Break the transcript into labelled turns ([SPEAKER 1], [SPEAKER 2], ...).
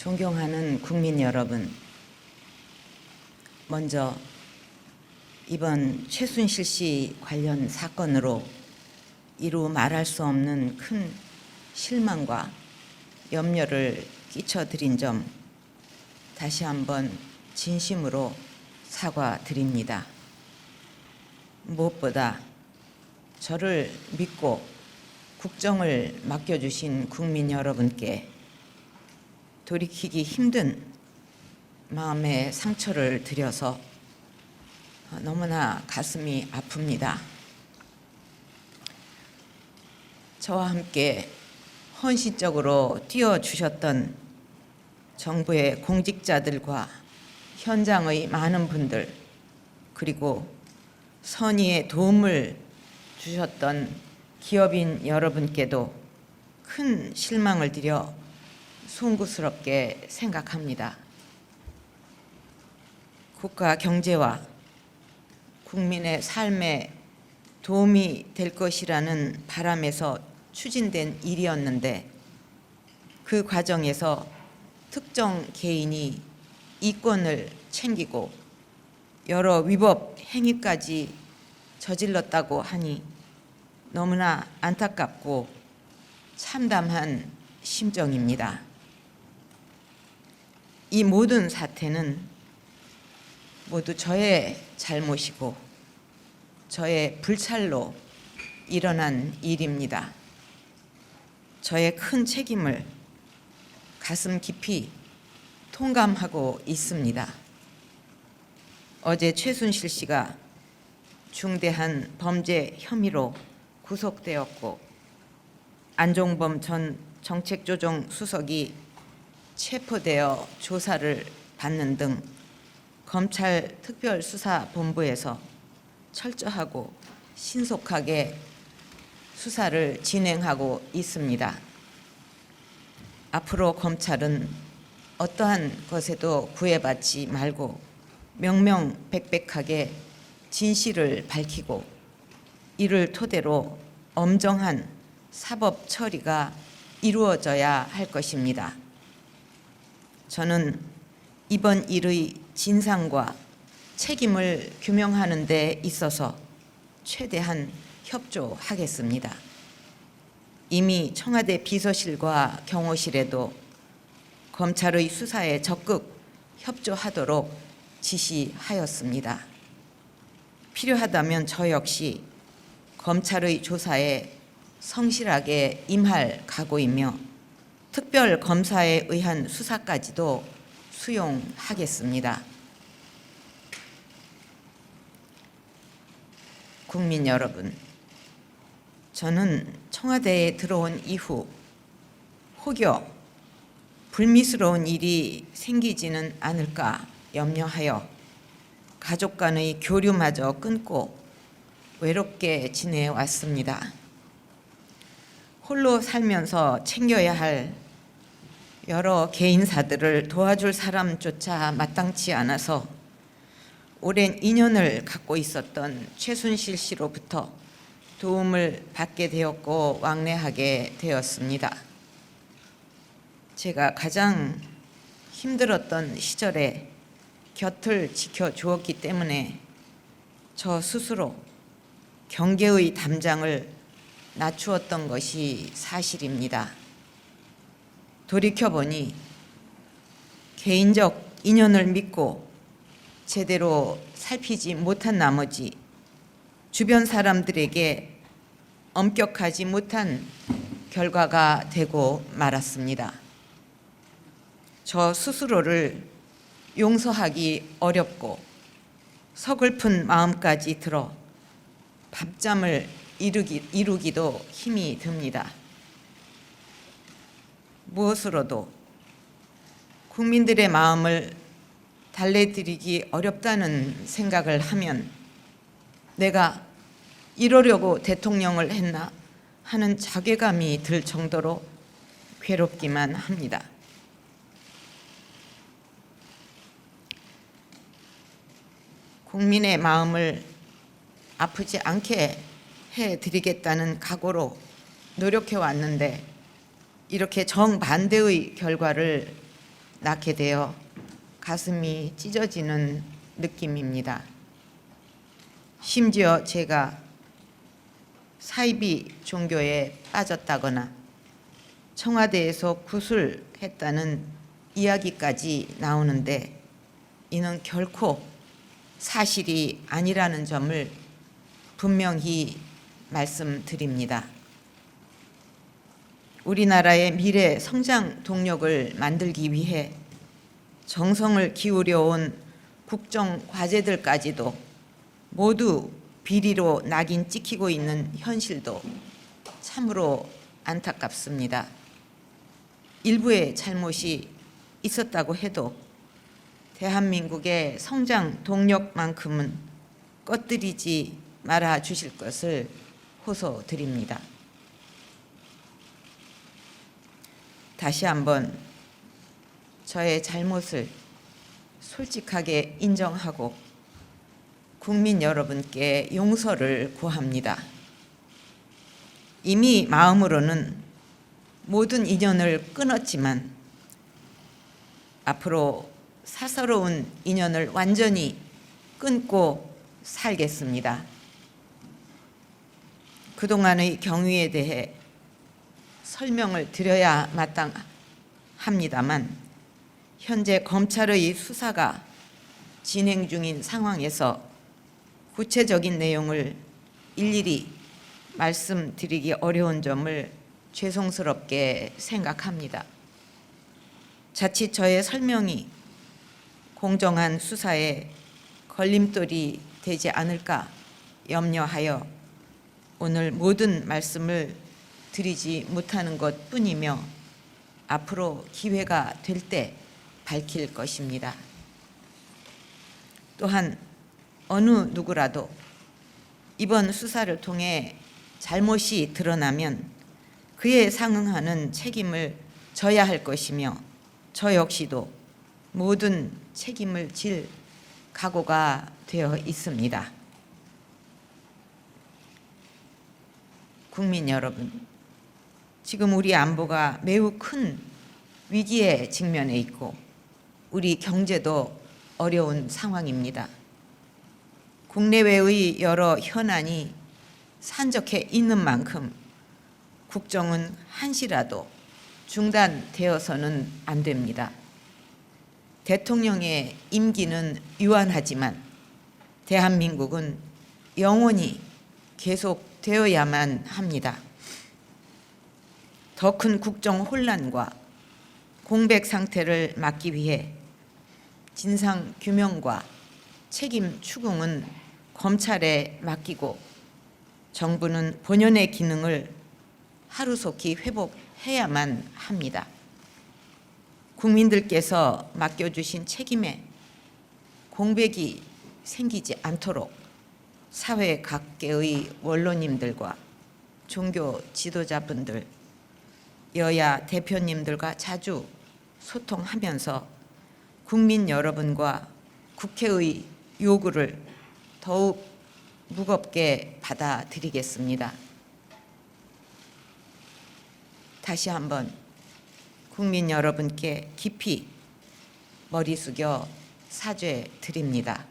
[SPEAKER 1] 존경하는 국민 여러분, 먼저 이번 최순실 씨 관련 사건으로 이루 말할 수 없는 큰 실망과 염려를 끼쳐드린 점 다시 한번 진심으로 사과드립니다. 무엇보다 저를 믿고 국정을 맡겨주신 국민 여러분께 돌이키기 힘든 마음의 상처를 드려서 너무나 가슴이 아픕니다. 저와 함께 헌신적으로 뛰어주셨던 정부의 공직자들과 현장의 많은 분들, 그리고 선의의 도움을 주셨던 기업인 여러분께도 큰 실망을 드려 송구스럽게 생각합니다. 국가 경제와 국민의 삶에 도움이 될 것이라는 바람에서 추진된 일이었는데, 그 과정에서 특정 개인이 이권을 챙기고 여러 위법 행위까지 저질렀다고 하니 너무나 안타깝고 참담한 심정입니다. 이 모든 사태는 모두 저의 잘못이고 저의 불찰로 일어난 일입니다. 저의 큰 책임을 가슴 깊이 통감하고 있습니다. 어제 최순실 씨가 중대한 범죄 혐의로 구속되었고, 안종범 전 정책조정수석이 체포되어 조사를 받는 등 검찰 특별수사본부에서 철저하고 신속하게 수사를 진행하고 있습니다. 앞으로 검찰은 어떠한 것에도 구애받지 말고 명명백백하게 진실을 밝히고 이를 토대로 엄정한 사법 처리가 이루어져야 할 것입니다. 저는 이번 일의 진상과 책임을 규명하는 데 있어서 최대한 협조하겠습니다. 이미 청와대 비서실과 경호실에도 검찰의 수사에 적극 협조하도록 지시하였습니다. 필요하다면 저 역시 검찰의 조사에 성실하게 임할 각오이며 특별검사에 의한 수사까지도 수용하겠습니다. 국민 여러분, 저는 청와대에 들어온 이후 혹여 불미스러운 일이 생기지는 않을까 염려하여 가족 간의 교류마저 끊고 외롭게 지내왔습니다. 홀로 살면서 챙겨야 할 여러 개인사들을 도와줄 사람조차 마땅치 않아서 오랜 인연을 갖고 있었던 최순실 씨로부터 도움을 받게 되었고 왕래하게 되었습니다. 제가 가장 힘들었던 시절에 곁을 지켜주었기 때문에 저 스스로 경계의 담장을 낮추었던 것이 사실입니다. 돌이켜보니 개인적 인연을 믿고 제대로 살피지 못한 나머지 주변 사람들에게 엄격하지 못한 결과가 되고 말았습니다. 저 스스로를 용서하기 어렵고 서글픈 마음까지 들어 밤잠을 이루기도 힘이 듭니다. 무엇으로도 국민들의 마음을 달래드리기 어렵다는 생각을 하면 내가 이러려고 대통령을 했나 하는 자괴감이 들 정도로 괴롭기만 합니다. 국민의 마음을 아프지 않게 해드리겠다는 각오로 노력해 왔는데 이렇게 정반대의 결과를 낳게 되어 가슴이 찢어지는 느낌입니다. 심지어 제가 사이비 종교에 빠졌다거나 청와대에서 구술했다는 이야기까지 나오는데 이는 결코 사실이 아니라는 점을 분명히 말씀드립니다. 우리나라의 미래 성장 동력을 만들기 위해 정성을 기울여온 국정 과제들까지도 모두 비리로 낙인 찍히고 있는 현실도 참으로 안타깝습니다. 일부의 잘못이 있었다고 해도 대한민국의 성장 동력만큼은 꺼뜨리지 말아 주실 것을 호소드립니다. 다시 한번 저의 잘못을 솔직하게 인정하고 국민 여러분께 용서를 구합니다. 이미 마음으로는 모든 인연을 끊었지만 앞으로 사사로운 인연을 완전히 끊고 살겠습니다. 그동안의 경위에 대해 설명을 드려야 마땅합니다만 현재 검찰의 수사가 진행 중인 상황에서 구체적인 내용을 일일이 말씀드리기 어려운 점을 죄송스럽게 생각합니다. 자칫 저의 설명이 공정한 수사에 걸림돌이 되지 않을까 염려하여 오늘 모든 말씀을 드리지 못하는 것뿐이며 앞으로 기회가 될 때 밝힐 것입니다. 또한 어느 누구라도 이번 수사를 통해 잘못이 드러나면 그에 상응하는 책임을 져야 할 것이며 저 역시도 모든 책임을 질 각오가 되어 있습니다. 국민 여러분, 지금 우리 안보가 매우 큰 위기에 직면해 있고 우리 경제도 어려운 상황입니다. 국내외의 여러 현안이 산적해 있는 만큼 국정은 한시라도 중단되어서는 안 됩니다. 대통령의 임기는 유한하지만 대한민국은 영원히 계속되어야만 합니다. 더 큰 국정 혼란과 공백 상태를 막기 위해 진상 규명과 책임 추궁은 검찰에 맡기고 정부는 본연의 기능을 하루속히 회복해야만 합니다. 국민들께서 맡겨주신 책임에 공백이 생기지 않도록 사회 각계의 원로님들과 종교 지도자분들, 여야 대표님들과 자주 소통하면서 국민 여러분과 국회의 요구를 더욱 무겁게 받아들이겠습니다. 다시 한번 국민 여러분께 깊이 머리 숙여 사죄드립니다.